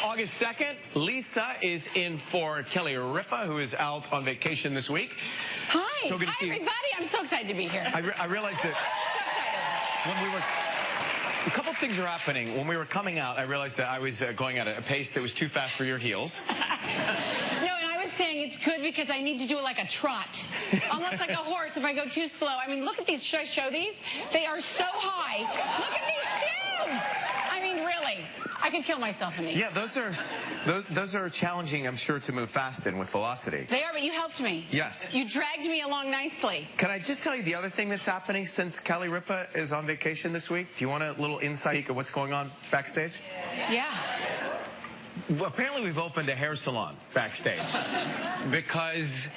August 2nd, Lisa is in for Kelly Ripa, who is out on vacation this week. Hi. So good to Hi, see you. everybody. I'm so excited to be here. I realized that when we were... A couple things are happening. When we were coming out, I realized that I was going at a pace that was too fast for your heels. No, and I was saying it's good because I need to do it like a trot. Almost like a horse if I go too slow. I mean, look at these. Should I show these? They are so high. Look at these shoes. I mean, really. I could kill myself in these. Yeah, those are challenging, I'm sure, to move fast in with velocity. They are, but you helped me. Yes. You dragged me along nicely. Can I just tell you the other thing that's happening since Kelly Ripa is on vacation this week? Do you want a little insight of what's going on backstage? Yeah. Well, apparently we've opened a hair salon backstage because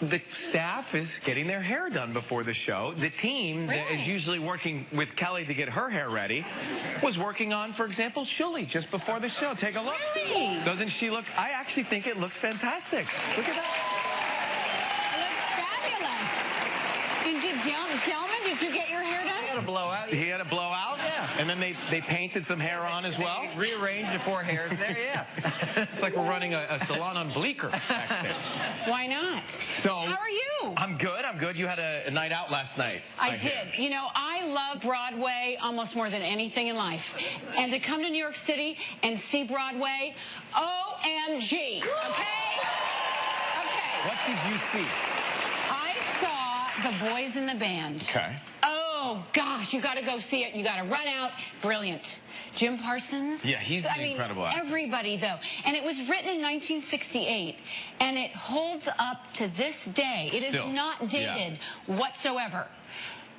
the staff is getting their hair done before the show. The team that is usually working with Kelly to get her hair ready was working on, for example, Shuli just before the show. Take a look. Really? Doesn't she look? I actually think it looks fantastic. Look at that. It looks fabulous. And did Gelman, did you get your hair done? He had a blowout. He had a blowout? Yeah. And then they painted some hair on as well? They rearranged the four hairs there, yeah. It's like we're running a salon on Bleecker backstage. Why not? So, how are you? I'm good. You had a night out last night. I did. You know, I love Broadway almost more than anything in life. And to come to New York City and see Broadway, OMG, okay? Okay. What did you see? I saw The Boys in the Band. Okay. Oh, gosh, you got to go see it. You got to run out. Brilliant. Jim Parsons. Yeah, he's an incredible actor. Everybody, though. And it was written in 1968, and it holds up to this day. It is not dated whatsoever.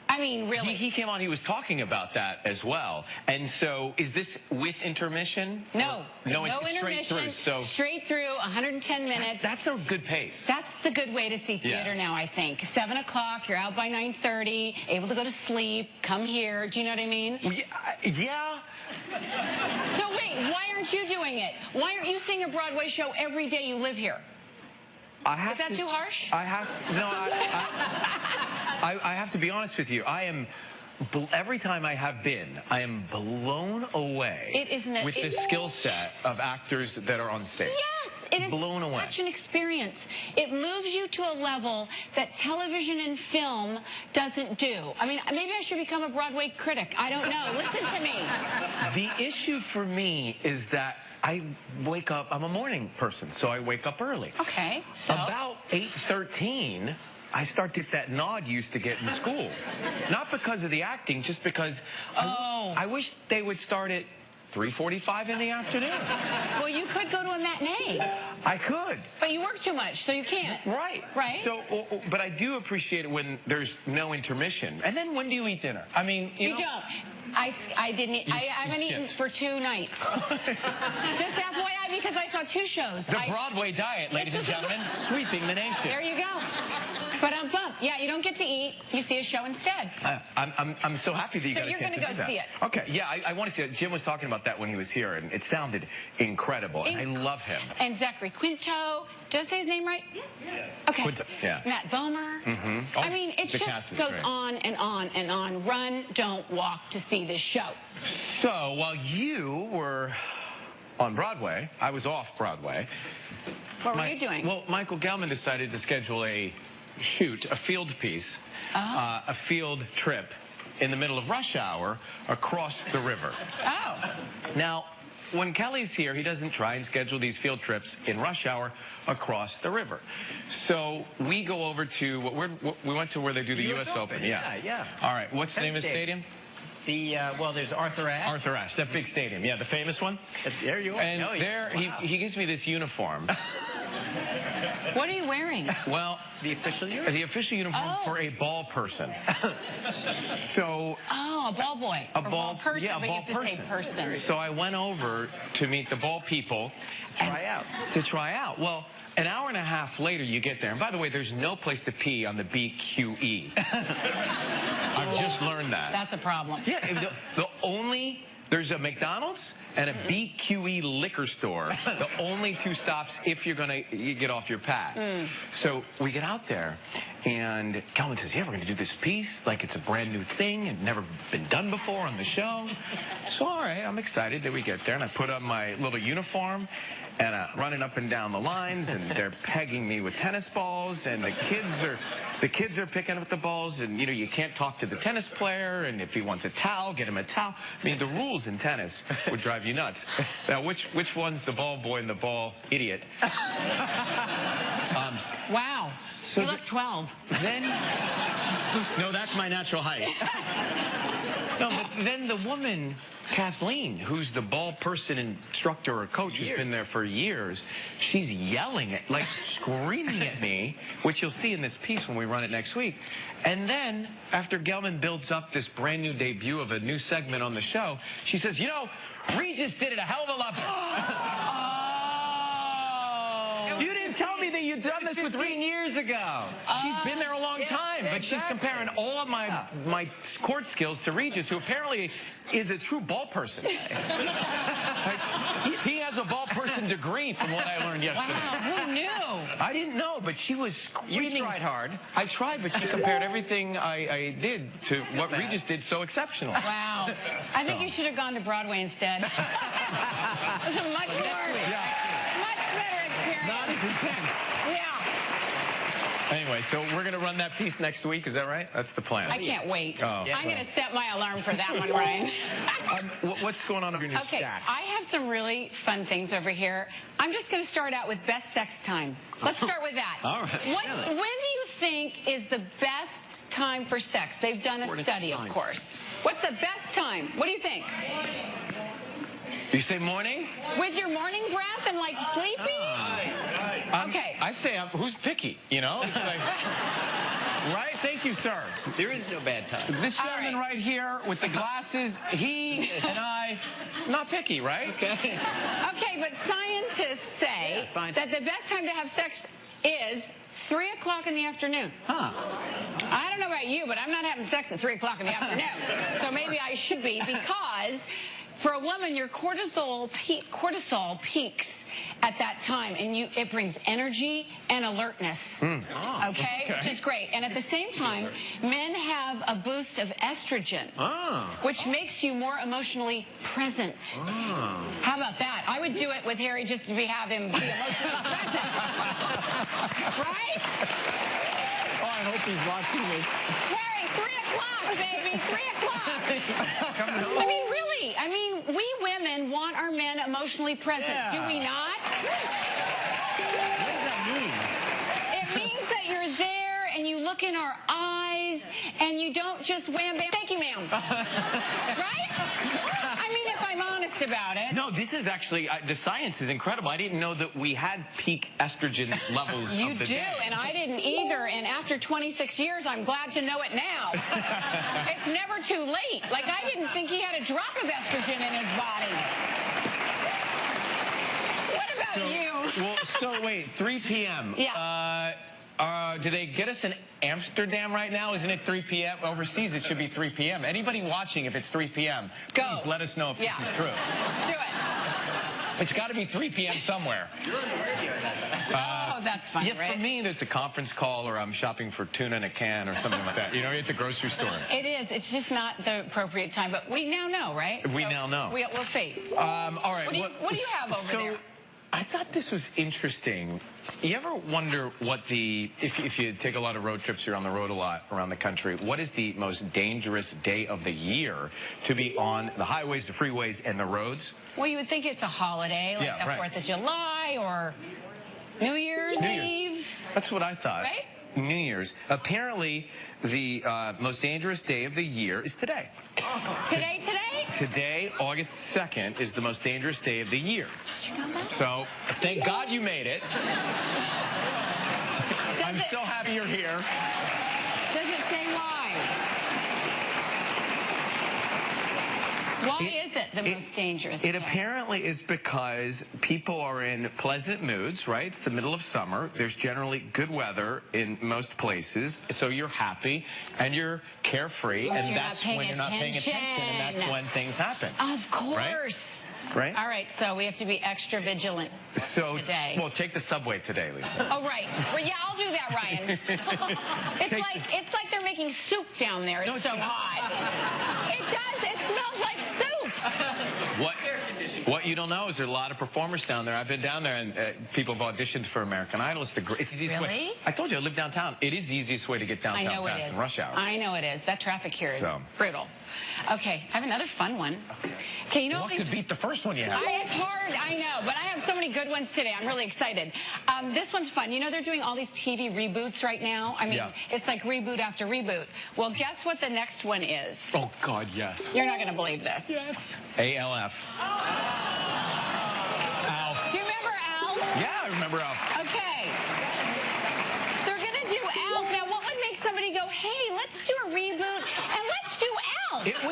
I mean, really. He came on, he was talking about that as well. And so, is this with intermission? No. No, no it's intermission. Straight through, 110 minutes. That's a good pace. That's the good way to see theater now, I think. 7 o'clock, you're out by 9:30, able to go to sleep, come here. Do you know what I mean? Well, yeah. So wait, why aren't you doing it? Why aren't you seeing a Broadway show every day you live here? Is that too harsh? I have to, no, I have to be honest with you. Every time I have been, I am blown away with the skill set of actors that are on stage. Yes, it is blown away. Such an experience. It moves you to a level that television and film doesn't do. I mean, maybe I should become a Broadway critic. I don't know. Listen to me. The issue for me is that I wake up, I'm a morning person, so I wake up early. Okay, so? About 8:13, I start to get that nod you used to get in school. Not because of the acting, just because I wish they would start at 3:45 in the afternoon. Well, you could go to a matinee. I could. But you work too much, so you can't. Right. Right? So, but I do appreciate it when there's no intermission. And then when do you eat dinner? I mean, you know, don't. I didn't eat. I haven't eaten for 2 nights. Just FYI, because I saw 2 shows. The Broadway diet, ladies and gentlemen, sweeping the nation. There you go. But I'm bummed. Yeah, you don't get to eat. You see a show instead. I'm so happy that you got a chance to do that. So you're going to go see it. Okay, yeah, I want to see it. Jim was talking about that when he was here, and it sounded incredible. And I love him. And Zachary Quinto. Did I say his name right? Yeah. Okay. Quinto, yeah. Matt Bomer. Mm-hmm. I mean, it just goes on and on and on. Run, don't walk to see this show. So while you were on Broadway, I was off Broadway. What were you doing? Well, Michael Gelman decided to schedule a field piece, a field trip in the middle of rush hour across the river. Oh. Now, when Kelly's here, he doesn't try and schedule these field trips in rush hour across the river. So we go over to, we went to where they do the U.S. Open. Yeah. All right, what's the name of the stadium? Well, there's Arthur Ashe. Arthur Ashe, that big stadium. Yeah, the famous one. There you are. And there, he gives me this uniform. What are you wearing? Well, the official uniform? The official uniform for a ball person. So... Oh, a ball boy. A ball person, yeah, a but ball you have to say person. So I went over to meet the ball people. To try out. Well, an hour and a half later, you get there. And by the way, there's no place to pee on the BQE. I've just learned that. That's a problem. Yeah, there's a McDonald's and a BQE liquor store. The only 2 stops if you're going to get off your pad. So we get out there, and Calvin says, yeah, we're going to do this piece like it's a brand new thing and never been done before on the show. So, all right, I'm excited that we get there, and I put on my little uniform, and running up and down the lines, and they're pegging me with tennis balls, and the kids are picking up the balls, and you know, you can't talk to the tennis player, and if he wants a towel, get him a towel. I mean, the rules in tennis would drive you nuts. Now, which one's the ball boy and the ball idiot? Wow. So you look 12. Then, no, that's my natural height. No, but then the woman, Kathleen, who's the ball person, instructor, or coach, who's been there for years, she's yelling at, like screaming at me, which you'll see in this piece when we run it next week. And then, after Gelman builds up this brand new debut of a new segment on the show, she says, you know, Regis did it a hell of a lot better. You didn't tell me that you'd done this with 15 years ago. She's been there a long time, but she's comparing all of my court skills to Regis, who apparently is a true ball person. He has a ball person degree from what I learned yesterday. Wow, who knew? I didn't know, but she was screaming. You tried hard. I tried, but she compared everything I did to what Regis did so exceptional. Wow. I think you should have gone to Broadway instead. It was a much better experience. Not as intense. Yeah. Anyway, so we're going to run that piece next week. Is that right? That's the plan. I can't wait. Oh. I'm going to set my alarm for that one, Ryan. What's going on with your new Okay, stack? I have some really fun things over here. I'm just going to start out with best sex time. Let's start with that. All right. When do you think is the best time for sex? They've done a study, of course. What's the best time? What do you think? You say morning? With your morning breath and like sleepy? Okay. I say, who's picky? You know? It's like, right? Thank you, sir. There is no bad time. This gentleman right here with the glasses, he and I, not picky, right? Okay. Okay, but scientists say that the best time to have sex is 3 o'clock in the afternoon. Huh. I don't know about you, but I'm not having sex at 3 o'clock in the afternoon. So maybe I should be, because for a woman, your cortisol peaks at that time, and it brings energy and alertness. Okay? Which is great. And at the same time, men have a boost of estrogen, which makes you more emotionally present. How about that? I would do it with Harry just to have him be emotionally present. Right? Oh, I hope he's watching me. Harry, 3 o'clock, baby, 3 o'clock. I mean, really, we women want our men emotionally present. Do we not? What does that mean? It means that you're there and you look in our eyes and you don't just wham bam. Thank you, ma'am. Right? I mean, if I'm honest about it. No, this is actually, the science is incredible. I didn't know that we had peak estrogen levels. You of the do, day. and I didn't either. And after 26 years, I'm glad to know it now. It's never too late. Like, I didn't think he had a drop of estrogen in his body. What about you? Well, so wait, 3 p.m. Yeah. Do they get us in Amsterdam right now? Isn't it 3 p.m.? Overseas, it should be 3 p.m. Anybody watching, if it's 3 p.m., please let us know if this is true. Do it. It's got to be 3 p.m. somewhere. Oh, that's funny, Yeah, right? for me, it's a conference call, or I'm shopping for tuna in a can or something like that. You know, at the grocery store. It is. It's just not the appropriate time, but we now know, right? We now know. We'll see. All right. What do you have over there? I thought this was interesting. You ever wonder what if you take a lot of road trips, you're on the road a lot around the country, what is the most dangerous day of the year to be on the highways, the freeways, and the roads? Well, you would think it's a holiday, like the 4th of July or New Year's Eve. That's what I thought. Right? New Year's. Apparently, the most dangerous day of the year is today. Today? Today, August 2nd, is the most dangerous day of the year. Did you know that? So, thank God you made it. I'm so happy you're here. Does it say why? Why is it the most dangerous It day? apparently is because people are in pleasant moods, right? It's the middle of summer. There's generally good weather in most places, so you're happy and you're carefree, and you're that's not when paying you're not paying attention, and that's attention. when things happen. Of course. Right? right? All right, so we have to be extra vigilant So, today. well, take the subway today, Lisa. Oh, right. Well, yeah, I'll do that, Ryan. It's like they're making soup down there. It's No, so it's not. hot. It does. It smells like soup. What you don't know is there are a lot of performers down there. I've been down there, and people have auditioned for American Idol. It's the easiest way. Really? I told you I live downtown. It is the easiest way to get I downtown know it fast is. in rush hour. I know it is. That traffic here is So. brutal. Okay, I have another fun one. Okay, you know all What these... could beat the first one you had? It's hard, I know, but I have so many good ones today. I'm really excited. This one's fun. You know they're doing all these TV reboots right now? I mean, Yeah. it's like reboot after reboot. Well, guess what the next one is? Oh, God, yes. You're not going to believe this. Yes. ALF. Alf. Do you remember Alf? Yeah, I remember Alf. Okay. They're going to do Alf. Now, what would make somebody go, hey, let's do a reboot and let's do Alf? It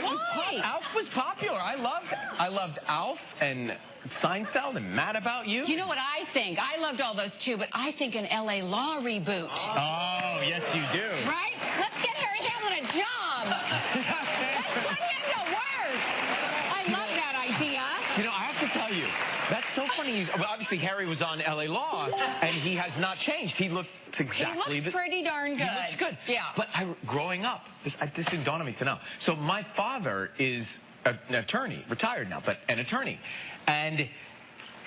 was Why? Alf was popular. I loved Alf and Seinfeld and Mad About You. You know what I think? I loved all those too, but I think an LA Law reboot. Oh, yes, you do. Right? Let's get Harry Hamlin a job. Let's put him to work. I love that idea. You know, I have to tell you, that's so funny. Well, obviously, Harry was on LA Law, and he has not changed. He looks exactly... He looks pretty darn good. He looks good. Yeah. But growing up, this didn't dawn on me to know. So my father is an attorney, retired now, but an attorney. And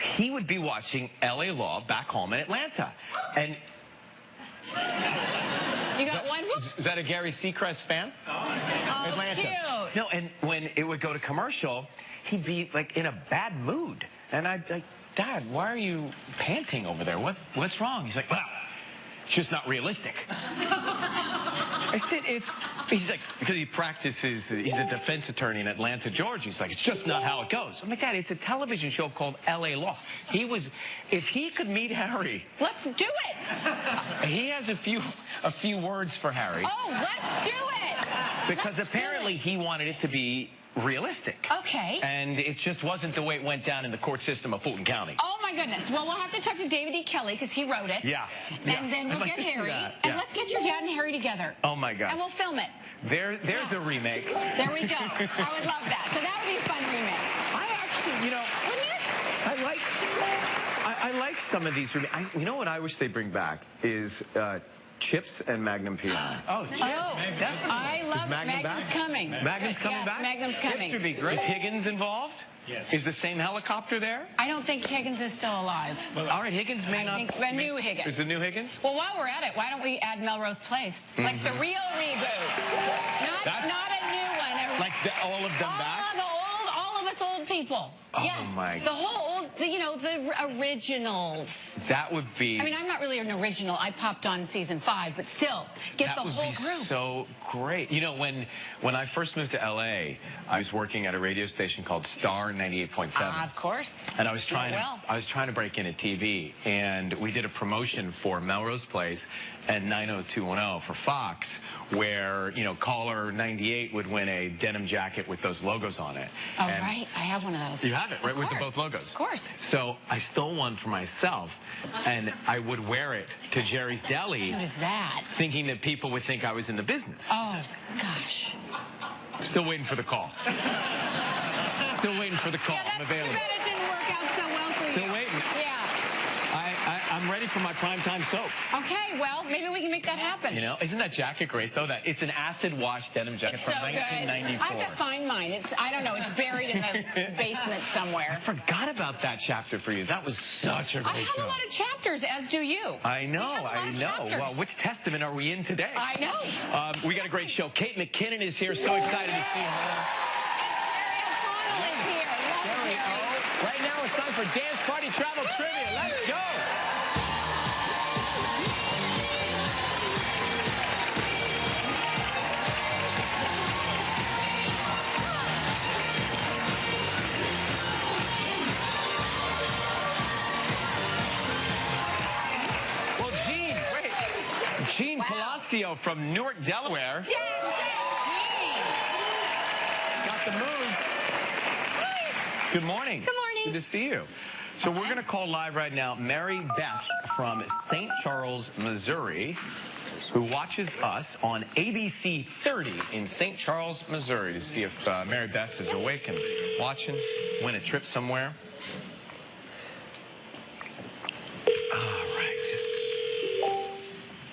he would be watching LA Law back home in Atlanta. And... You got one? Whoop. Is that a Gary Seacrest fan? Oh, Atlanta. cute. No, and when it would go to commercial, he'd be like in a bad mood. And I'd like, Dad, why are you panting over there? What's wrong? He's like, well, it's just not realistic. I said, he's like, because he practices, he's a defense attorney in Atlanta, Georgia. He's like, it's just not how it goes. I'm like, Dad, it's a television show called LA Law. If he could meet Harry, Let's do it. he has a few words for Harry. Oh, let's do it. Because Let's do apparently it. he wanted it to be realistic. Okay. And it just wasn't the way it went down in the court system of Fulton County. Oh, my goodness. Well, we'll have to talk to David E. Kelly because he wrote it. Yeah. And then I'd we'll like get to see Harry. that. And Yeah. let's get your dad and Harry together. Oh, my gosh. And we'll film it. There's a remake. There we go. I would love that. So that would be a fun remake. I actually, you know, Wouldn't it? I like some of these remakes. You know what I wish they bring back is Chips and Magnum PI. Oh, Chip. Oh, I love Magnum Magnum's back? coming. Magnum's coming Yes, back? Magnum's coming. would be great. Is Higgins involved? Yes. Is the same helicopter there? I don't think Higgins is still alive. All right, Higgins may I not... think a new Higgins. Is the new Higgins? Well, while we're at it, why don't we add Melrose Place? Like the real reboot. Not a new one. Like all of them back? All of us old people. Oh, Yes. my The whole old, the originals. That would be... I mean, I'm not really an original. I popped on season 5, but still, get That the would whole be group. so great. You know, when I first moved to LA, I was working at a radio station called Star 98.7. Of course. And I was trying well. to break into TV, and we did a promotion for Melrose Place and 90210 for Fox, where caller 98 would win a denim jacket with those logos on it. Oh, And right. I have one of those. You have it, right, Of with the course. both logos. Of course. So I stole one for myself, and I would wear it to Jerry's Deli, What is that? thinking that people would think I was in the business. Oh, gosh. Still waiting for the call. Still waiting for the call. Yeah, I'm that's too available. bad it didn't work out so well for you. Still waiting. Yeah. I'm ready for my primetime soap. Okay, well, maybe we can make that happen. You know, isn't that jacket great though? That it's an acid wash denim jacket It's from so good. 1994. I have to find mine. I don't know. It's buried in the basement I somewhere. forgot about that chapter for you. That was such a I great have show. a lot of chapters, as do you. I know, We have a lot I of know. chapters. Well, which testament are we in today? I know. We got a great show. Kate McKinnon is here. So excited to see her. Ariel Connell is here. Love Jerry. Right now it's time for Dance Party Travel Trivia. Let's go. Well, Gene Wow. Palacio from Newark, Delaware. Got the move. Good morning. Good morning. Good to see you. So we're going to call live right now Mary Beth from St. Charles, Missouri. who watches us on ABC 30 in St. Charles, Missouri, to see if Mary Beth is awake and watching, win a trip somewhere. All right.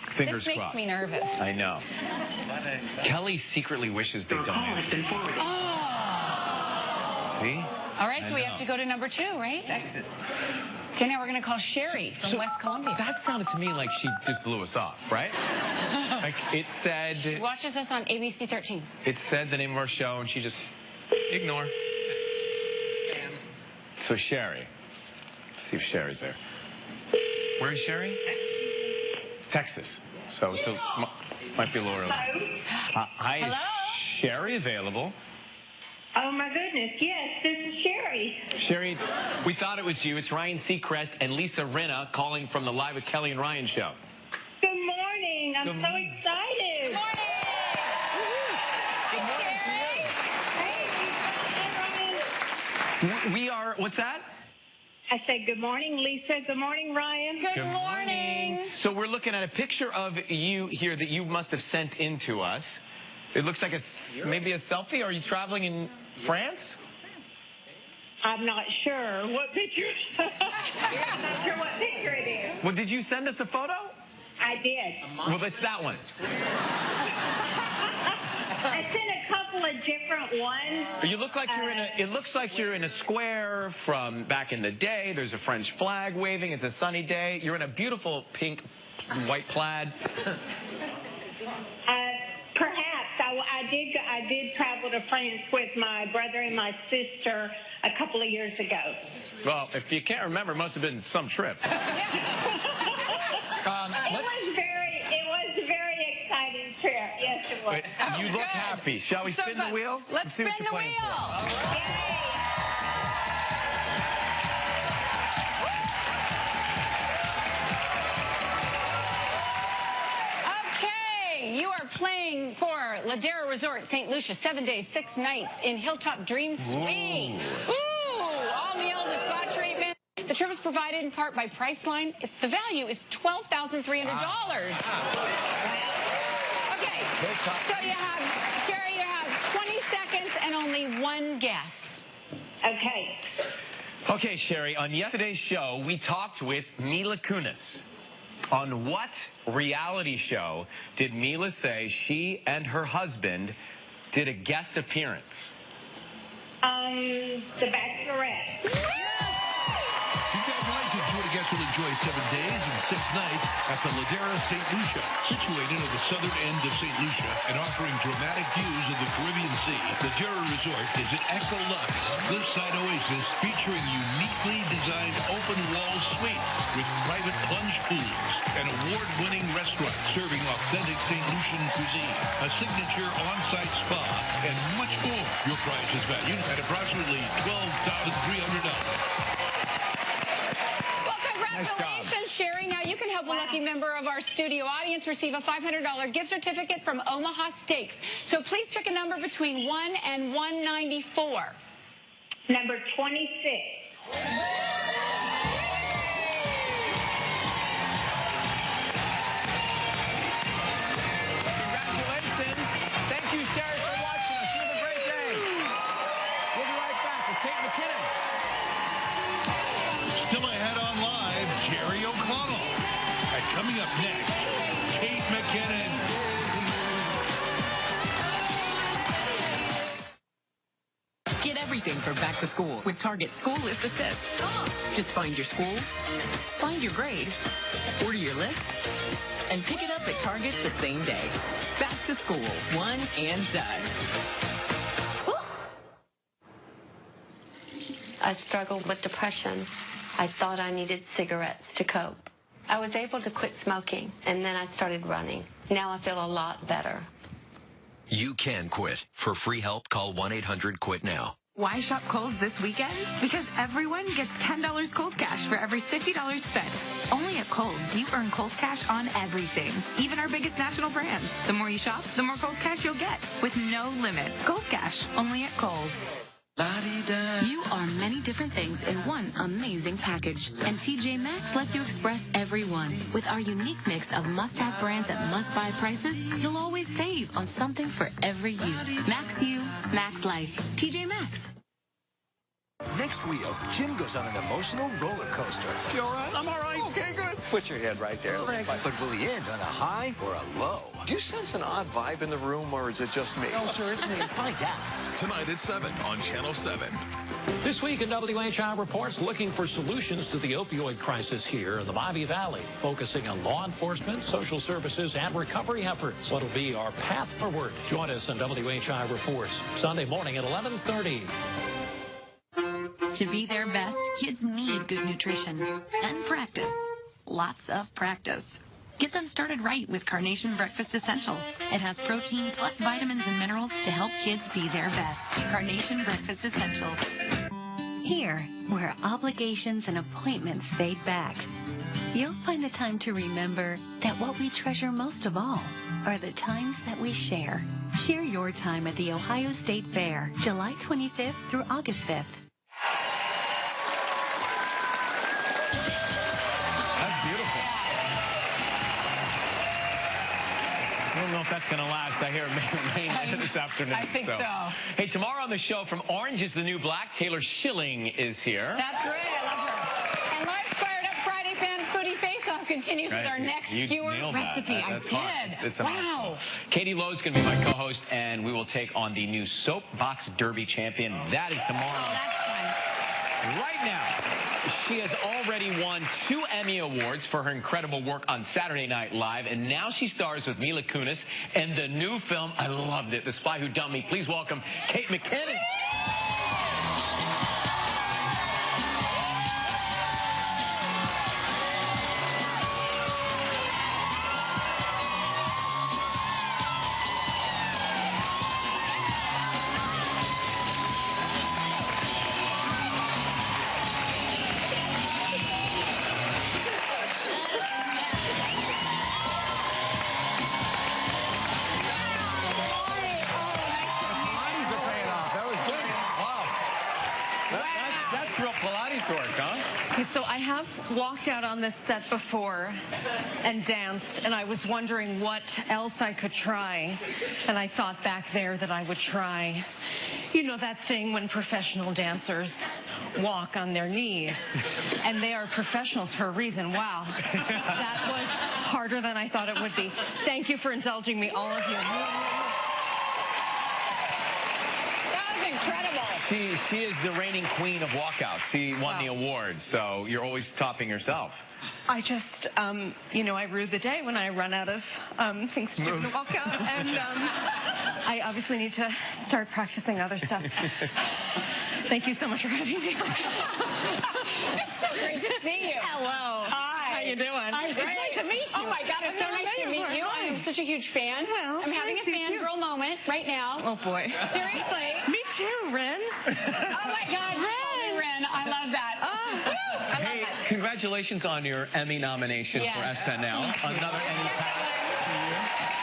Fingers This makes crossed. me nervous. I know. Kelly secretly wishes they don't answer. See? All right, so we have to go to number 2, right? Texas. Okay, now we're going to call Sherry from West Columbia. That sounded to me like she just blew us off, right? Like it said. She watches us on ABC 13. It said the name of our show, and she just ignore. So Sherry. Let's see if Sherry's there. Where is Sherry? Texas. So it's might be a little early. Hi, Hello? is Sherry available? Oh, my goodness. Yes, this is Sherry. Sherry, we thought it was you. It's Ryan Seacrest and Lisa Rinna calling from the Live with Kelly and Ryan show. Good morning. I'm so excited. Good morning. Hey, Lisa and Ryan. We are, what's that? I said good morning, Lisa. Good morning, Ryan. Good morning. So we're looking at a picture of you here that you must have sent in to us. It looks like maybe a selfie. Are you traveling in France? I'm not sure what picture. I'm not sure what picture it is. Well, did you send us a photo? I did. Well, it's that one. I sent a couple of different ones. You look like you're in a. It looks like you're in a square from back in the day. There's a French flag waving. It's a sunny day. You're in a beautiful pink, white plaid. Perhaps. I did travel to France with my brother and my sister a couple of years ago. Well, if you can't remember, it must have been some trip. It was a very exciting trip. Yes, it was. You look happy. Shall we spin the wheel? Let's see spin what you're the playing wheel. for. Okay, you are playing for Ladera Resort, St. Lucia, 7 days, 6 nights in Hilltop Dream Suite. Ooh, all meals and spa treatment. The trip is provided in part by Priceline. The value is $12,300. Okay, so Sherry, you have 20 seconds and only one guess. Okay. Okay, Sherry, on yesterday's show, we talked with Mila Kunis. On what reality show did Mila say she and her husband did a guest appearance? The Bachelorette. Congratulations, you and a guest will enjoy 7 days and 6 nights at the Ladera St. Lucia, situated at the southern end of St. Lucia and offering dramatic views of the Caribbean Sea. Ladera Resort is an Eco-Lux cliffside oasis featuring uniquely designed open-wall suites with private plunge pools, an award-winning restaurant serving authentic St. Lucian cuisine, a signature on-site spa, and much more. Your price is valued at approximately $12,300. Congratulations, Sherry. Now you can help a lucky member of our studio audience receive a $500 gift certificate from Omaha Steaks. So please pick a number between 1 and 194. Number 26. Congratulations. Thank you, Sherry, for watching us. You have a great day. We'll be right back with Kate McKinnon. Still ahead on live, Jerry O'Connell. And coming up next, Kate McKinnon. Get everything for back to school with Target School List Assist. Just find your school, find your grade, order your list, and pick it up at Target the same day. Back to school, one and done. I struggled with depression. I thought I needed cigarettes to cope. I was able to quit smoking, and then I started running. Now I feel a lot better. You can quit. For free help, call 1-800-QUIT-NOW. Why shop Kohl's this weekend? Because everyone gets $10 Kohl's Cash for every $50 spent. Only at Kohl's do you earn Kohl's Cash on everything, even our biggest national brands. The more you shop, the more Kohl's Cash you'll get, with no limits. Kohl's Cash, only at Kohl's. You are many different things in one amazing package. And TJ Maxx lets you express every one. With our unique mix of must-have brands at must-buy prices, you'll always save on something for every you. Max you, Max life. TJ Maxx. Next wheel, Jim goes on an emotional roller coaster. You all right? I'm all right. Okay, good. Put your head right there. But will he end on a high or a low? Do you sense an odd vibe in the room, or is it just me? Oh, sure, it's me. Find out. Tonight at 7 on Channel 7. This week in WHI Reports, looking for solutions to the opioid crisis here in the Mojave Valley, focusing on law enforcement, social services, and recovery efforts. What'll be our path forward? Join us on WHI Reports, Sunday morning at 11:30. To be their best, kids need good nutrition and practice. Lots of practice. Get them started right with Carnation Breakfast Essentials. It has protein plus vitamins and minerals to help kids be their best. Carnation Breakfast Essentials. Here, where obligations and appointments fade back, you'll find the time to remember that what we treasure most of all are the times that we share. Share your time at the Ohio State Fair, July 25th through August 5th. I don't know if that's going to last. I hear it may this afternoon. I think so. Hey, tomorrow on the show, from Orange is the New Black, Taylor Schilling is here. That's right. I love her. And Life's Fired Up Friday Fan Foodie Face-Off continues with our next skewer recipe. I did. It's wow. Katie Lowe's going to be my co-host, and we will take on the new Soapbox Derby champion. That is tomorrow. Oh, that's fun. Right now, she has already won 2 Emmy Awards for her incredible work on Saturday Night Live, and now she stars with Mila Kunis in the new film. I loved it, The Spy Who Dumped Me. Please welcome Kate McKinnon. Real Pilates work, huh? Okay, so I have walked out on this set before and danced, and I was wondering what else I could try. And I thought back there that I would try, you know, that thing when professional dancers walk on their knees. And they are professionals for a reason. Wow. That was harder than I thought it would be. Thank you for indulging me, all of you. Incredible. She is the reigning queen of walkouts. She won the award, so you're always topping yourself. I just, you know, I rue the day when I run out of things to do in the walkout, and I obviously need to start practicing other stuff. Thank you so much for having me. It's so great to see you. Hello. Hi. How you doing? I'm great. It's nice to meet you. Oh my God, it's so nice to meet you. I'm such a huge fan. Well, I'm having a fangirl moment right now. Oh boy. Seriously. Me too, Ren. Oh my God, Ren. I love that. I love that. Congratulations on your Emmy nomination for SNL. Another Emmy pass.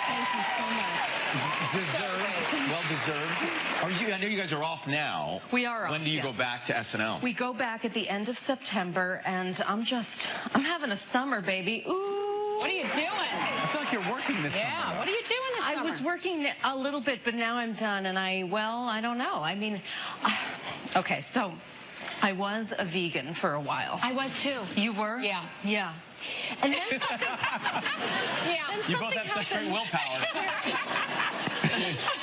Thank you so much. Deserved. Well deserved. I know you guys are off now. We are off. When do you go back to SNL? We go back at the end of September, and I'm having a summer, baby. Ooh. What are you doing? I feel like you're working this summer. Yeah, what are you doing this summer? I was working a little bit, but now I'm done, and I don't know. I mean, okay, so I was a vegan for a while. I was too. You were? Yeah. Yeah. And then You both have such great willpower.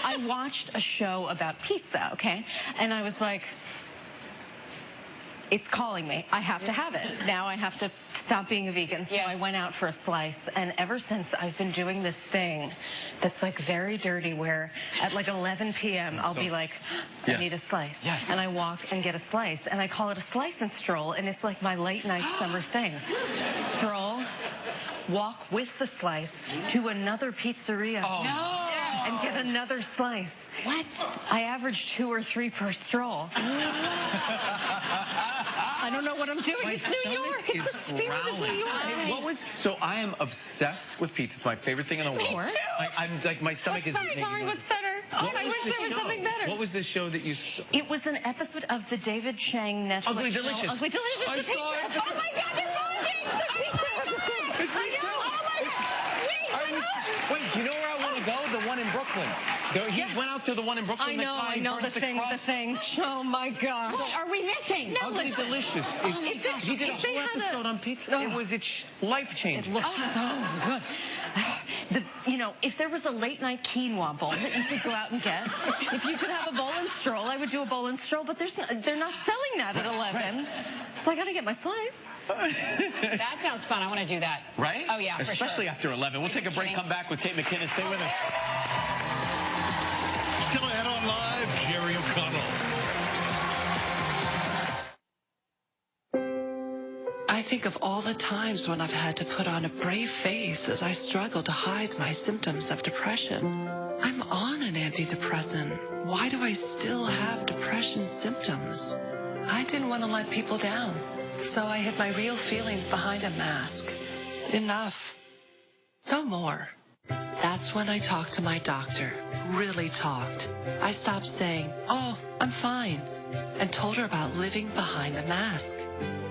I watched a show about pizza, okay? And I was like, it's calling me. I have to have it. Now I have to stop being a vegan. So I went out for a slice, and ever since I've been doing this thing that's like very dirty, where at like 11 p.m. I'll be like, I need a slice. And I walk and get a slice, and I call it a slice and stroll, and it's like my late night summer thing. Stroll, walk with the slice to another pizzeria. Oh. No. And get another slice. What? I average 2 or 3 per stroll. I don't know what I'm doing. It's New York. It's the spirit of New York. So I am obsessed with pizza. It's my favorite thing in the world. Me too. I'm like, my stomach is. Sorry, what's better? Oh, I wish there was something better. What was the show that you saw? It was an episode of the David Chang Netflix Ugly show. Delicious. Ugly Delicious. I the saw pizza. it. Oh my God, they're bonding! Oh my God! It's me too. Oh my God! Wait, do you know where I want to go? The one in Brooklyn. He went out to the one in Brooklyn. I know, the thing. Oh my God. What are we missing? No, Ugly listen. Delicious. He did a if they whole had episode on pizza. It's life-changing. It looked so good. If there was a late-night quinoa bowl that you could go out and get, if you could have a bowl and stroll, I would do a bowl and stroll, but they're not selling that at 11. So I got to get my slice. That sounds fun. I want to do that. Right? Oh, yeah, for sure. Especially after 11. We'll take a break, come back with Kate McKinnon. Stay with us. Still ahead on Live, Jerry O'Connell. I think of all the times when I've had to put on a brave face as I struggle to hide my symptoms of depression. I'm on an antidepressant. Why do I still have depression symptoms? I didn't want to let people down, so I hid my real feelings behind a mask. Enough. No more. That's when I talked to my doctor. Really talked. I stopped saying, "Oh, I'm fine," and told her about living behind the mask.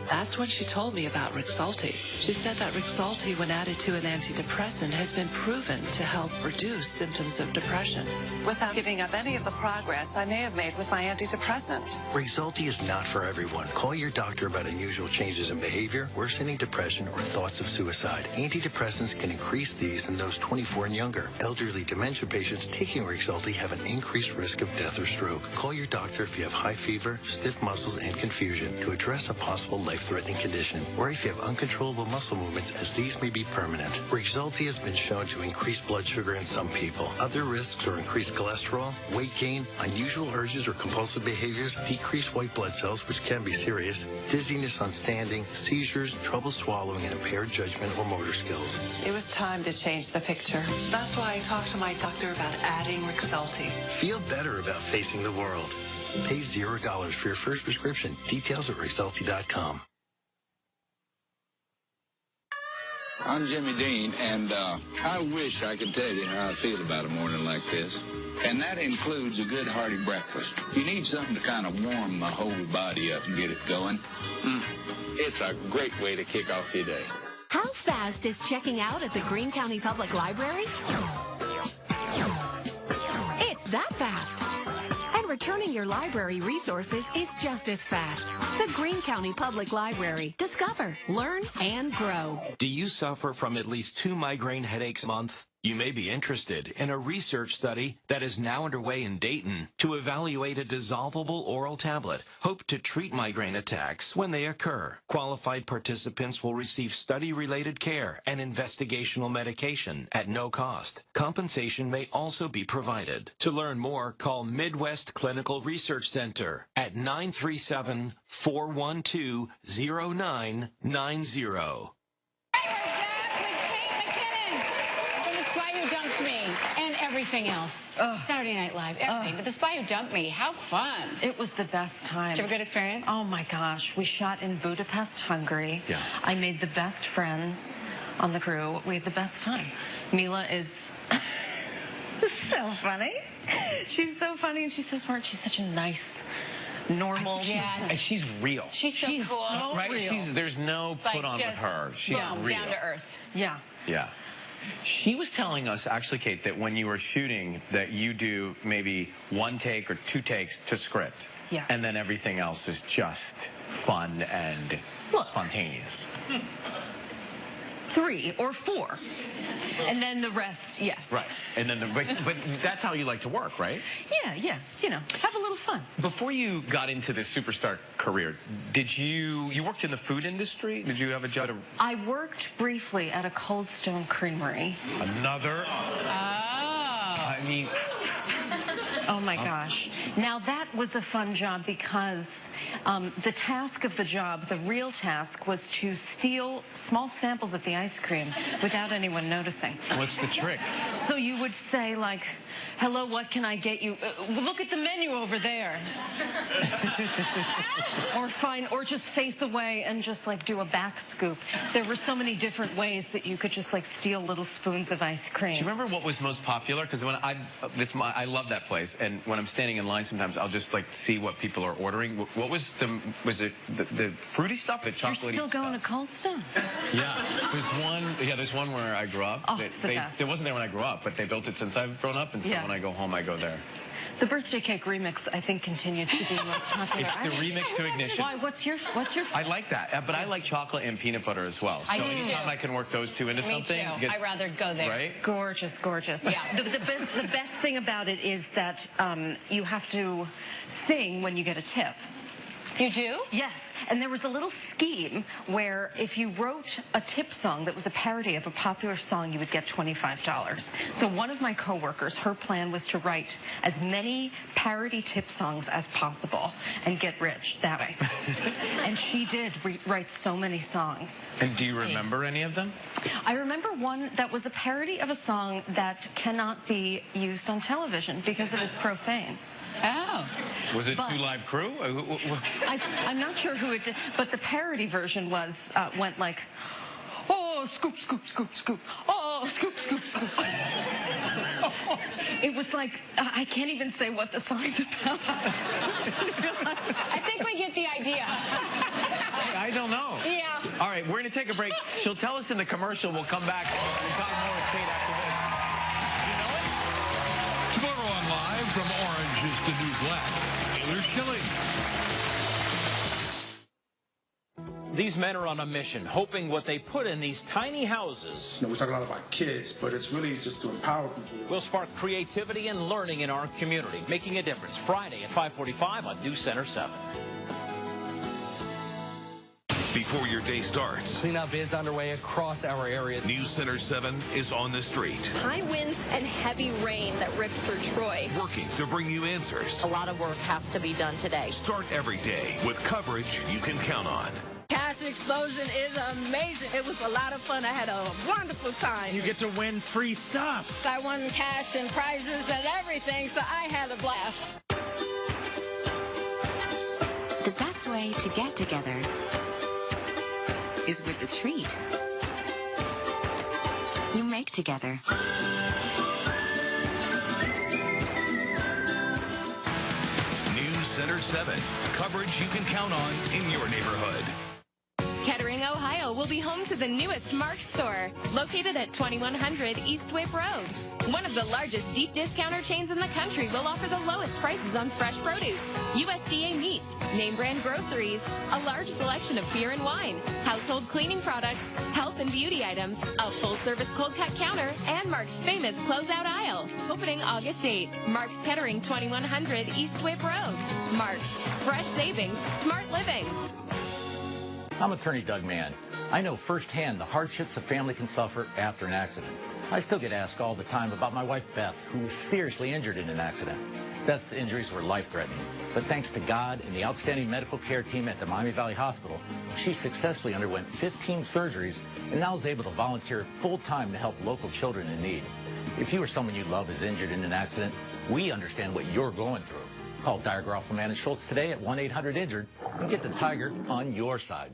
That's when she told me about Rexulti. She said that Rexulti, when added to an antidepressant, has been proven to help reduce symptoms of depression without giving up any of the progress I may have made with my antidepressant. Rexulti is not for everyone. Call your doctor about unusual changes in behavior, worsening depression, or thoughts of suicide. Antidepressants can increase these in those 24 and younger. Elderly dementia patients taking Rexulti have an increased risk of death or stroke. Call your doctor if you have high fever, stiff muscles, and confusion to address a possible life-threatening condition, or if you have uncontrollable muscle movements, as these may be permanent. Rexulti has been shown to increase blood sugar in some people. Other risks are increased cholesterol, weight gain, unusual urges or compulsive behaviors, decreased white blood cells, which can be serious, dizziness on standing, seizures, trouble swallowing, and impaired judgment or motor skills. It was time to change the picture. That's why I talked to my doctor about adding Rexulti. Feel better about facing the world. Pay $0 for your first prescription. Details at Rexulti.com. I'm Jimmy Dean, and I wish I could tell you how I feel about a morning like this. And that includes a good hearty breakfast. You need something to kind of warm the whole body up and get it going. It's a great way to kick off your day. How fast is checking out at the Greene County Public Library? It's that fast. And returning your library resources is just as fast. The Greene County Public Library. Discover, learn, and grow. Do you suffer from at least 2 migraine headaches a month? You may be interested in a research study that is now underway in Dayton to evaluate a dissolvable oral tablet hoped to treat migraine attacks when they occur. Qualified participants will receive study-related care and investigational medication at no cost. Compensation may also be provided. To learn more, call Midwest Clinical Research Center at 937-412-0990. Everything else. Saturday Night Live, everything. But The Spy Who Dumped Me, how fun. It was the best time. Did you have a good experience? Oh my gosh. We shot in Budapest, Hungary. Yeah. I made the best friends on the crew. We had the best time. Mila is so funny. She's so funny and she's so smart. She's such a nice, normal. And she's real. She's so cool. So right? real. There's no put on with her. She's real. Down to earth. Yeah. Yeah. She was telling us, actually, Kate, that when you were shooting, that you do maybe 1 take or 2 takes to script. Yes. And then everything else is just fun and spontaneous. 3 or 4. And then the rest, yes. Right. And then, but that's how you like to work, right? Yeah. You know, have a little fun. Before you got into this superstar career, did you worked in the food industry? Did you have a job? I worked briefly at a Cold Stone Creamery. Another? Oh. I mean, Oh my gosh. Now that was a fun job because the task of the job, the real task, was to steal small samples of the ice cream without anyone noticing. What's the trick? So you would say like, hello, what can I get you? Look at the menu over there. or just face away and just like do a back scoop. There were so many different ways that you could just like steal little spoons of ice cream. Do you remember what was most popular? Because when I love that place, and when I'm standing in line, sometimes I'll just like see what people are ordering. What was it the fruity stuff, the chocolatey? You're still going to Cold Stone? Yeah, there's one where I grew up. Oh, it's the best. It wasn't there when I grew up, but they built it since I've grown up, and so when I go home, I go there. The birthday cake remix, I think, continues to be the most popular. It's the remix to Ignition. Why? What's your? I like that, but I like chocolate and peanut butter as well. So anytime I can work those two into something, I'd rather go there. Right? Gorgeous, gorgeous. Yeah. The best thing about it is that you have to sing when you get a tip. You do? Yes. And there was a little scheme where if you wrote a tip song that was a parody of a popular song, you would get $25. So one of my coworkers, her plan was to write as many parody tip songs as possible and get rich that way. And she did write so many songs. And do you remember any of them? I remember one that was a parody of a song that cannot be used on television because it is profane. Oh. Was it Two Live Crew? I'm not sure who it did, but the parody version went like, oh, scoop, scoop, scoop, scoop. Oh, scoop, scoop, scoop. It was like, I can't even say what the song's about. I think we get the idea. I don't know. Yeah. All right, we're going to take a break. She'll tell us in the commercial. We'll come back and talk more with Kate after this. Tomorrow on Live from Orange is the New Black, Taylor Schilling. These men are on a mission, hoping what they put in these tiny houses we talk a lot about kids, but it's really just to empower people. will spark creativity and learning in our community, making a difference. Friday at 5:45 on News Center 7. Before your day starts, cleanup is underway across our area. News Center 7 is on the street. High winds and heavy rain that ripped through Troy. Working to bring you answers. A lot of work has to be done today. Start every day with coverage you can count on. Cash Explosion is amazing. It was a lot of fun. I had a wonderful time. You get to win free stuff. I won cash and prizes and everything, so I had a blast. The best way to get together is with the treat you make together. News Center 7. Coverage you can count on in your neighborhood. Kettering, Ohio will be home to the newest Mark's store, located at 2100 East Whip Road. One of the largest deep discounter chains in the country will offer the lowest prices on fresh produce, USDA meats, name brand groceries, a large selection of beer and wine, household cleaning products, health and beauty items, a full-service cold cut counter, and Mark's famous closeout aisle. Opening August 8th, Mark's Kettering, 2100 East Whip Road. Mark's, fresh savings, smart living. I'm attorney Doug Mann. I know firsthand the hardships a family can suffer after an accident. I still get asked all the time about my wife Beth, who was seriously injured in an accident. Beth's injuries were life-threatening, but thanks to God and the outstanding medical care team at the Miami Valley Hospital, she successfully underwent 15 surgeries and now is able to volunteer full-time to help local children in need. If you or someone you love is injured in an accident, we understand what you're going through. Call Dyer, Groffman, and Schultz today at 1-800-INJURED and get the Tiger on your side.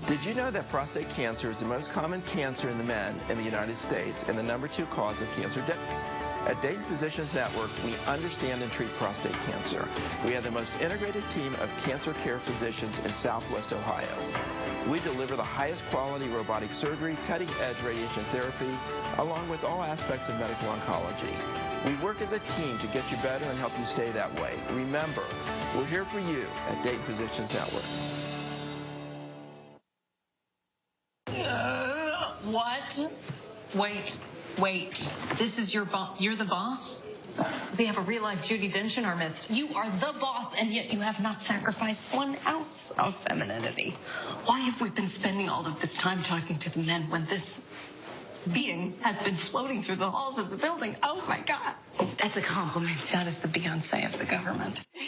Did you know that prostate cancer is the most common cancer in the men in the United States and the #2 cause of cancer death? At Dayton Physicians Network, we understand and treat prostate cancer. We have the most integrated team of cancer care physicians in Southwest Ohio. We deliver the highest quality robotic surgery, cutting-edge radiation therapy, along with all aspects of medical oncology. We work as a team to get you better and help you stay that way. Remember, we're here for you at Dayton Physicians Network. What? Wait. This is your boss? You're the boss? We have a real-life Judi Dench in our midst. You are the boss, and yet you have not sacrificed 1 ounce of femininity. Why have we been spending all of this time talking to the men when this being has been floating through the halls of the building. Oh my God. That's a compliment. That is the Beyonce of the government. And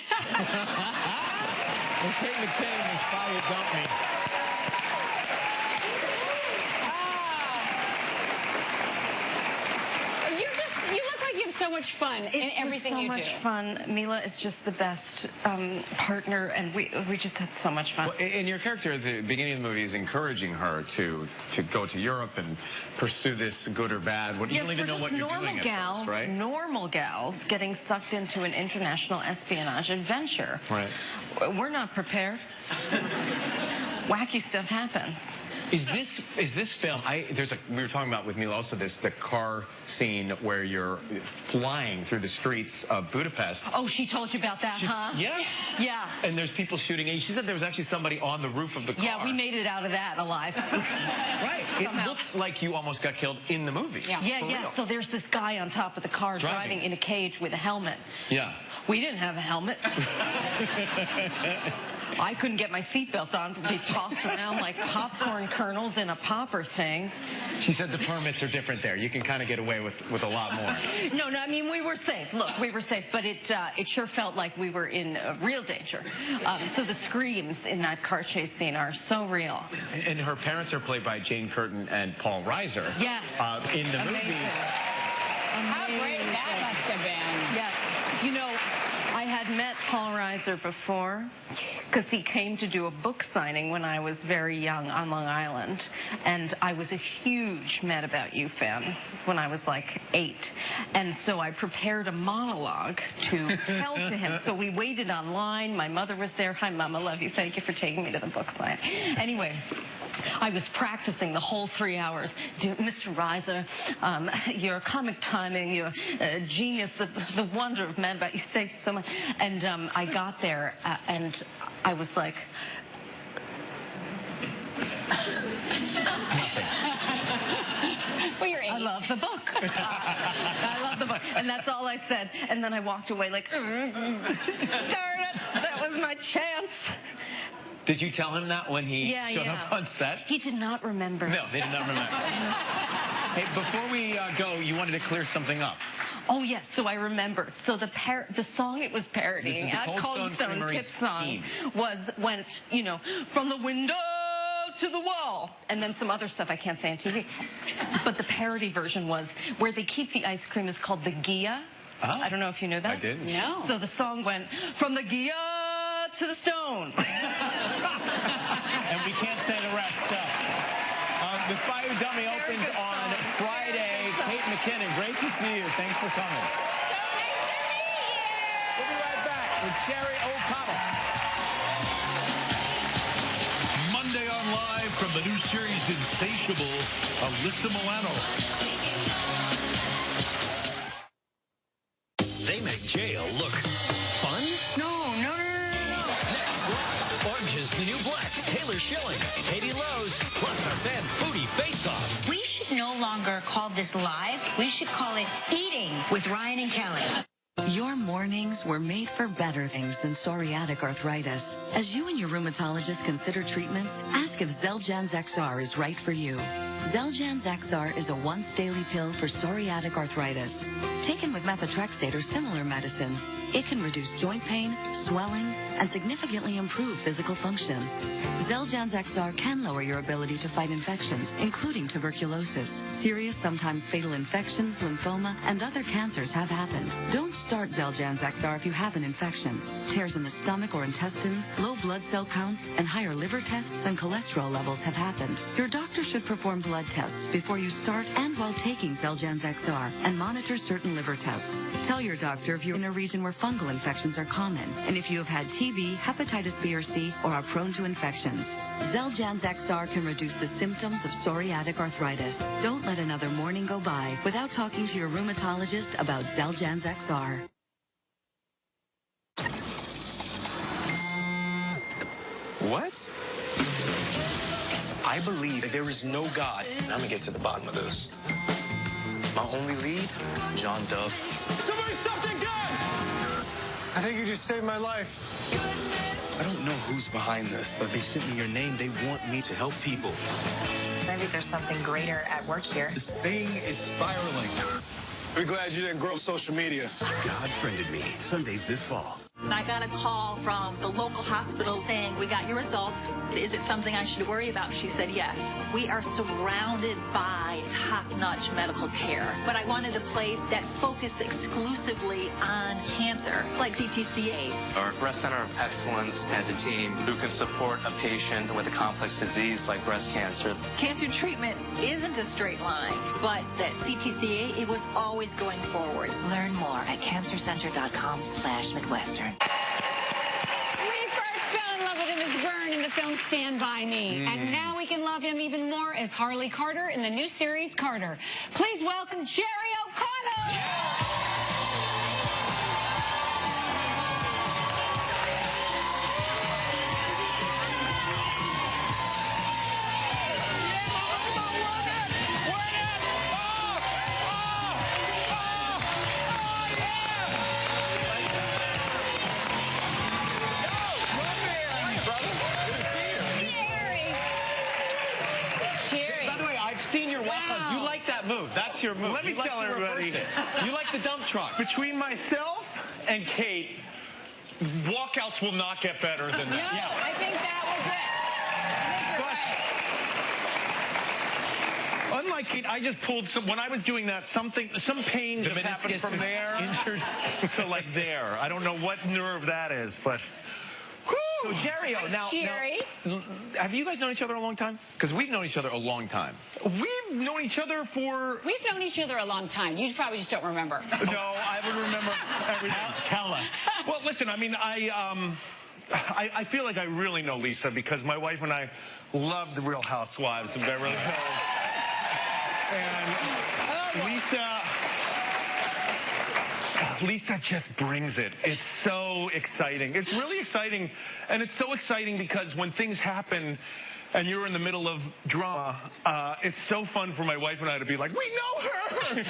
Kate McKinnon is Spy Who Dumped Me. You look like you have so much fun in everything you do. So much fun. Mila is just the best partner, and we just had so much fun. Well, and your character at the beginning of the movie is encouraging her to go to Europe and pursue this good or bad. You don't even know what you're doing at first, right? Normal gals getting sucked into an international espionage adventure. Right. We're not prepared. Wacky stuff happens. Is this film? We were talking about with Mila also the car scene where you're flying through the streets of Budapest. Oh, she told you about that, huh? Yeah. Yeah. And there's people shooting. And she said there was actually somebody on the roof of the car. Yeah, we made it out of that alive. Right. Somehow. It looks like you almost got killed in the movie. Yeah. So there's this guy on top of the car driving in a cage with a helmet. Yeah. We didn't have a helmet. I couldn't get my seatbelt on from being tossed around like popcorn kernels in a popper thing. She said the permits are different there. You can kind of get away with a lot more. No, I mean, we were safe. Look, we were safe, but it sure felt like we were in real danger. So the screams in that car chase scene are so real. And her parents are played by Jane Curtin and Paul Reiser. Yes. In the movie. How great that must have been. Yes. You know, I had met Paul Reiser before because he came to do a book signing when I was very young on Long Island. And I was a huge Mad About You fan when I was like 8. And so I prepared a monologue to tell to him. So we waited online. My mother was there. Hi, Mom, I love you. Thank you for taking me to the book signing. Anyway, I was practicing the whole 3 hours. Dear Mr. Reiser, your comic timing, your genius, the wonder of Mad About You. Thanks so much. And I got there, and I was like... Well, you're 8. I love the book. I love the book. And that's all I said. And then I walked away like, darn it, that was my chance. Did you tell him that when he showed up on set? He did not remember. No, they did not remember. Hey, before we go, you wanted to clear something up. Oh, yes, so I remembered. So the song it was parodying at Cold Stone Tip song went, you know, from the window to the wall, and then some other stuff I can't say on TV. But the parody version was where they keep the ice cream is called the Gia. Oh. I don't know if you know that. I didn't. No. So the song went from the Gia to the stone. And we can't say the rest. The Spy Who Dumped Me opens on Friday. Kate McKinnon, great to see you. Thanks for coming. So nice to meet you. We'll be right back with Sherry O'Connell. Monday on Live from the new series Insatiable, Alyssa Milano. They make jail look fun? No. Next, live, Orange is the New Blacks, Taylor Schilling, Katie Lowe's, plus our fan foodie face-off. We should no longer call this live. We should call it Eating with Ryan and Kelly. Your mornings were made for better things than psoriatic arthritis. As you and your rheumatologist consider treatments, ask if Xeljanz XR is right for you. Xeljanz XR is a once-daily pill for psoriatic arthritis. Taken with methotrexate or similar medicines, it can reduce joint pain, swelling, and significantly improve physical function. Xeljanz XR can lower your ability to fight infections, including tuberculosis. Serious, sometimes fatal infections, lymphoma, and other cancers have happened. Don't start Xeljanz XR if you have an infection. Tears in the stomach or intestines, low blood cell counts, and higher liver tests and cholesterol levels have happened. Your doctor should perform blood tests before you start and while taking Xeljanz XR and monitor certain liver tests. Tell your doctor if you're in a region where fungal infections are common and if you have had TB, hepatitis B or C, or are prone to infections. Xeljanz XR can reduce the symptoms of psoriatic arthritis. Don't let another morning go by without talking to your rheumatologist about Xeljanz XR. What? I believe that there is no God. And I'm gonna get to the bottom of this. My only lead, John Dove. Somebody stop that gun! I think you just saved my life. I don't know who's behind this, but they sent me your name. They want me to help people. Maybe there's something greater at work here. This thing is spiraling. We're glad you didn't grow social media. God Friended Me, Sundays this fall. I got a call from the local hospital saying, we got your results. Is it something I should worry about? She said, yes. We are surrounded by top-notch medical care, but I wanted a place that focused exclusively on cancer, like CTCA. Our Breast Center of Excellence has a team who can support a patient with a complex disease like breast cancer. Cancer treatment isn't a straight line, but that CTCA, it was always going forward. Learn more at cancercenter.com/Midwestern. We first fell in love with him as Vern in the film Stand By Me. And now we can love him even more as Harley Carter in the new series Carter. Please welcome Jerry O'Connell. You like that move. That's your move. Let me tell everybody. You like the dump truck. Between myself and Kate, walkouts will not get better than that. No, I think that was it. Unlike Kate, I just pulled some, when I was doing that, some pain just happened from there to like there. I don't know what nerve that is, but... So, Jerry, now, have you guys known each other a long time? Because we've known each other a long time. We've known each other for... We've known each other a long time. You probably just don't remember. No, I would remember everything. Tell us. Well, listen, I mean, I feel like I really know Lisa because my wife and I love the Real Housewives of Beverly Hills. And Lisa just brings it. It's so exciting. It's really exciting. And it's so exciting because when things happen and you're in the middle of drama, it's so fun for my wife and I to be like, we know her!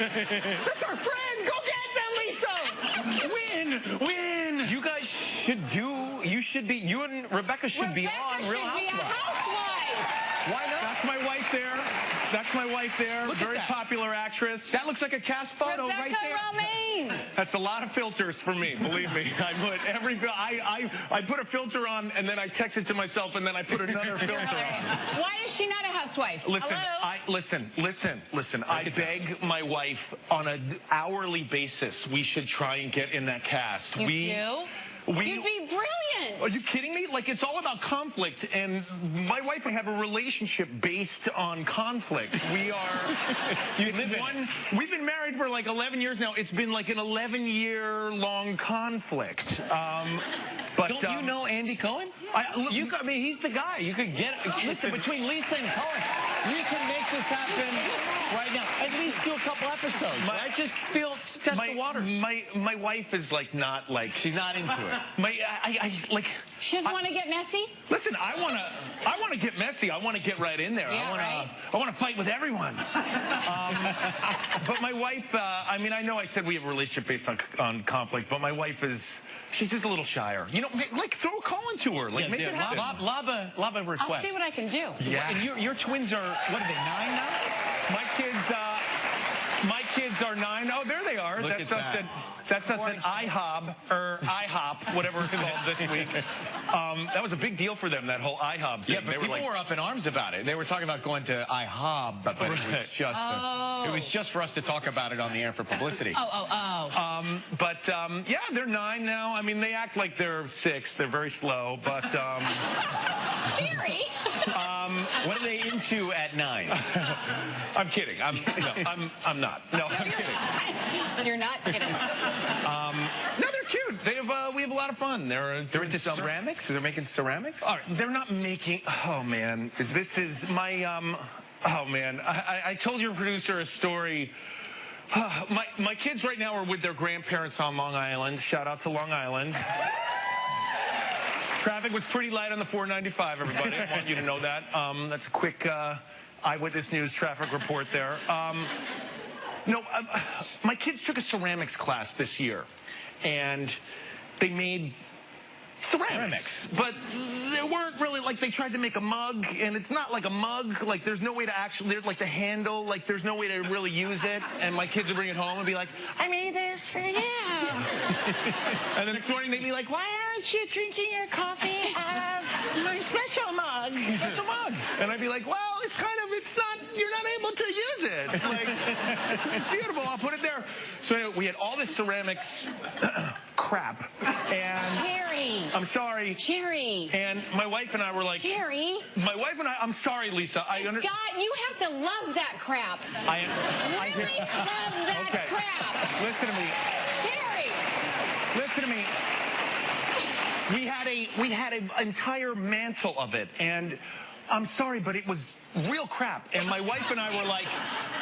That's our friend! Go get them, Lisa! Win! You guys should do, you and Rebecca should be on Real Housewives. Why not? That's my wife there. That's my wife there. Look Very popular actress. That looks like a cast photo right there. Romaine. That's a lot of filters for me, believe me. I put a filter on and then I text it to myself and then I put another filter on. Why is she not a housewife? Listen, Hello? listen. I beg my wife on an hourly basis we should try and get in that cast. You do? You'd be brilliant. Are you kidding me? Like, it's all about conflict, and my wife and I have a relationship based on conflict. We are... We've been married for like 11 years now. It's been like an 11-year-long conflict. But don't you know Andy Cohen? I mean, he's the guy. You could get... Listen, between Lisa and Cohen, we can make this happen right now. At least do a couple episodes. I just feel test the waters. My wife is like not like... She's not into it. She doesn't want to get messy? Listen, I want to get messy. I want to get right in there. Yeah, I want to fight with everyone. But my wife, I mean, I know I said we have a relationship based on conflict, but my wife is... She's just a little shyer. You know, like, throw a call into her. Like, make it happen. Lob a request. I'll see what I can do. Yeah. And your twins are, what are they, 9 now? My kids are 9. Oh, there they are. Look That's us at IHOP, whatever it's called this week. That was a big deal for them, that whole IHOP thing. Yeah, but people were up in arms about it. They were talking about going to IHOB, but it was just it was just for us to talk about it on the air for publicity. Yeah, they're 9 now. I mean, they act like they're 6. They're very slow, but Jerry. What are they into at 9? I'm kidding. I'm not. No, I'm kidding. You're not kidding. No, they're cute. We have a lot of fun. They're into ceramics? They're making ceramics? All right, they're not making... Oh, man. This is my... Oh, man. I told your producer a story. My kids right now are with their grandparents on Long Island. Shout out to Long Island. Traffic was pretty light on the 495, everybody. I want you to know that. That's a quick Eyewitness News traffic report there. My kids took a ceramics class this year, and they made ceramics. But there weren't really, like, they tried to make a mug, and it's not like a mug. Like, there's no way to actually, like, the handle, like, there's no way to really use it. And my kids would bring it home and be like, I made this for you. And the next morning, they'd be like, why aren't you drinking your coffee out of my special mug? Special mug. And I'd be like, well, it's not, you're not able to use it. Like, it's beautiful, I'll put it there. So anyway, we had all this ceramics crap. And Jerry. I'm sorry. Jerry. And my wife and I were like, Jerry. My wife and I, I'm sorry, Lisa. Scott, you have to love that crap. I really love that crap. Listen to me. Jerry. Listen to me. We had an entire mantle of it, and I'm sorry, but it was real crap. And my wife and I were like,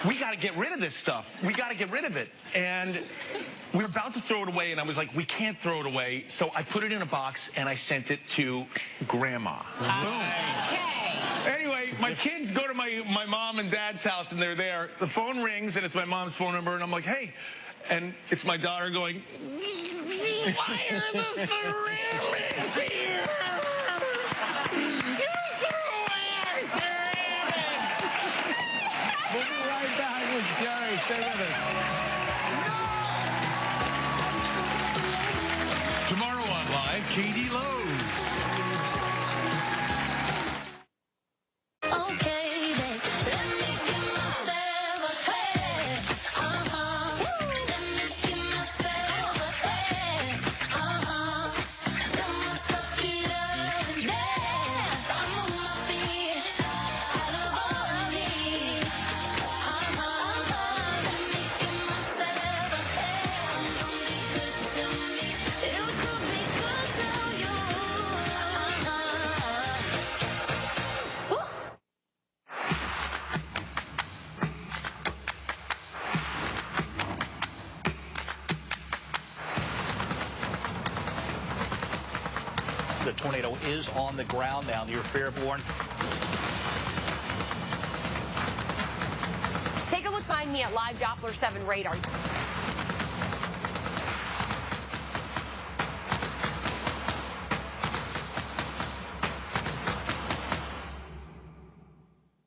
we got to get rid of this stuff. We got to get rid of it. And we were about to throw it away, and I was like, we can't throw it away. So I put it in a box, and I sent it to Grandma. Boom. Okay. Anyway, my kids go to my mom and dad's house, and they're there. The phone rings, and it's my mom's phone number, and I'm like, hey. And it's my daughter going, why are the ceramics here? We'll be right back with Jerry. Stay with us. Tomorrow on Live, Katie Lowe's. The tornado is on the ground now near Fairborn. Take a look behind me at live Doppler 7 radar.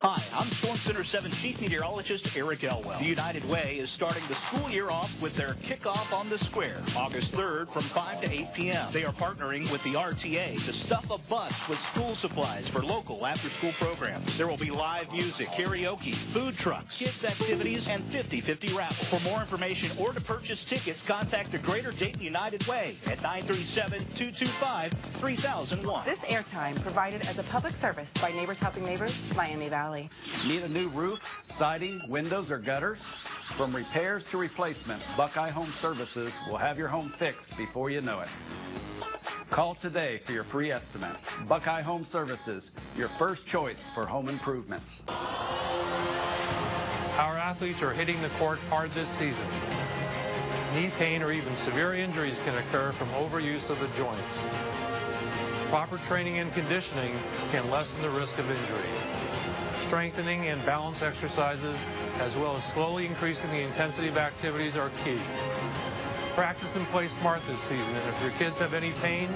Hi, I'm Storm Center 7 Chief Meteorologist Eric Elwell. The United Way is starting the school year off with their kickoff on the square, August 3rd from 5 to 8 p.m. They are partnering with the RTA to stuff a bus with school supplies for local after-school programs. There will be live music, karaoke, food trucks, kids activities, and 50-50 raffle. For more information or to purchase tickets, contact the Greater Dayton United Way at 937-225-3001. This airtime provided as a public service by Neighbors Helping Neighbors, Miami Valley. Need a new roof, siding, windows, or gutters? From repairs to replacement, Buckeye Home Services will have your home fixed before you know it. Call today for your free estimate. Buckeye Home Services, your first choice for home improvements. Our athletes are hitting the court hard this season. Knee pain or even severe injuries can occur from overuse of the joints. Proper training and conditioning can lessen the risk of injury. Strengthening and balance exercises, as well as slowly increasing the intensity of activities, are key. Practice and play smart this season, and if your kids have any pain,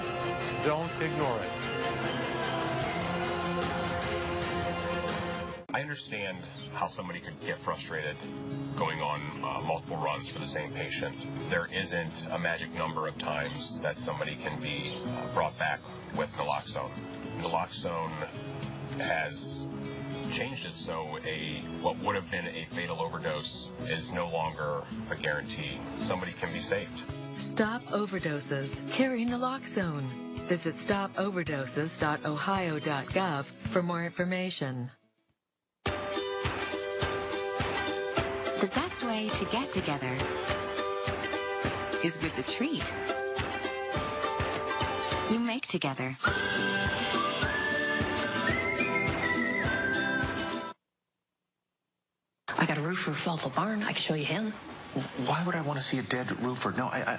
don't ignore it. I understand how somebody could get frustrated going on multiple runs for the same patient. There isn't a magic number of times that somebody can be brought back with naloxone. Naloxone has changed it so what would have been a fatal overdose is no longer a guarantee. Somebody can be saved. Stop overdoses. Carry naloxone. Visit stopoverdoses.ohio.gov for more information. The best way to get together is with the treat you make together. I got a roofer who fell off the barn. I can show you him. Why would I want to see a dead roofer? No, I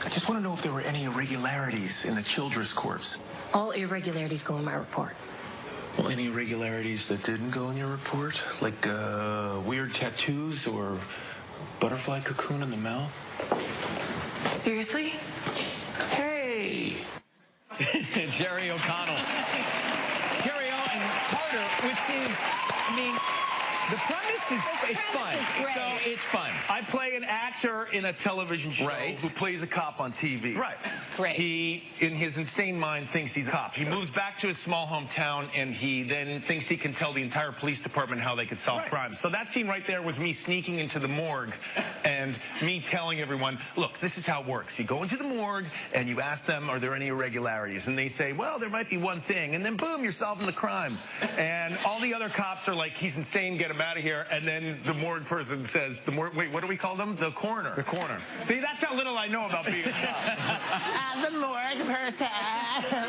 just want to know if there were any irregularities in the Childress corpse. All irregularities go in my report. Well, any irregularities that didn't go in your report? Like weird tattoos or butterfly cocoon in the mouth? Seriously? Hey! Jerry O'Connell. is, I mean, the premise is it's fun. So it's fun. I play an actor in a television show who plays a cop on TV. Right. Great. He, in his insane mind, thinks he's a cop. He moves back to his small hometown, and he then thinks he can tell the entire police department how they could solve crimes. So that scene right there was me sneaking into the morgue and me telling everyone, look, this is how it works. You go into the morgue, and you ask them, are there any irregularities? And they say, well, there might be one thing. And then, boom, you're solving the crime. And all the other cops are like, he's insane, get him out of here. And then the morgue person says, wait, what do we call them? The coroner. The coroner. See, that's how little I know about being a cop. The morgue person.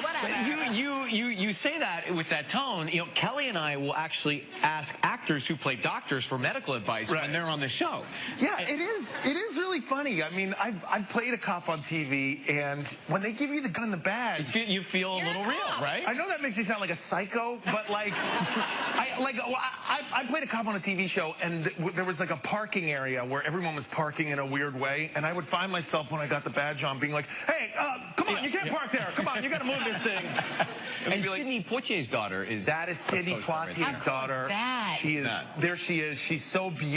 Whatever. You say that with that tone. You know, Kelly and I will actually ask actors who play doctors for medical advice when they're on the show. Yeah, it is really funny. I mean, I've played a cop on TV, and when they give you the gun in the bag, you feel a little real, right? I know that makes you sound like a psycho, but like, I played a cop on a TV show, and there was like a parking area where everyone was parking in a weird way, and I would find myself when I got the badge on being like, hey, come on, you can't park there. Come on, you got to move this thing. And Sidney Poitier's daughter is... That is Sidney Poitier's daughter. That? She is, there she is. She's so beautiful.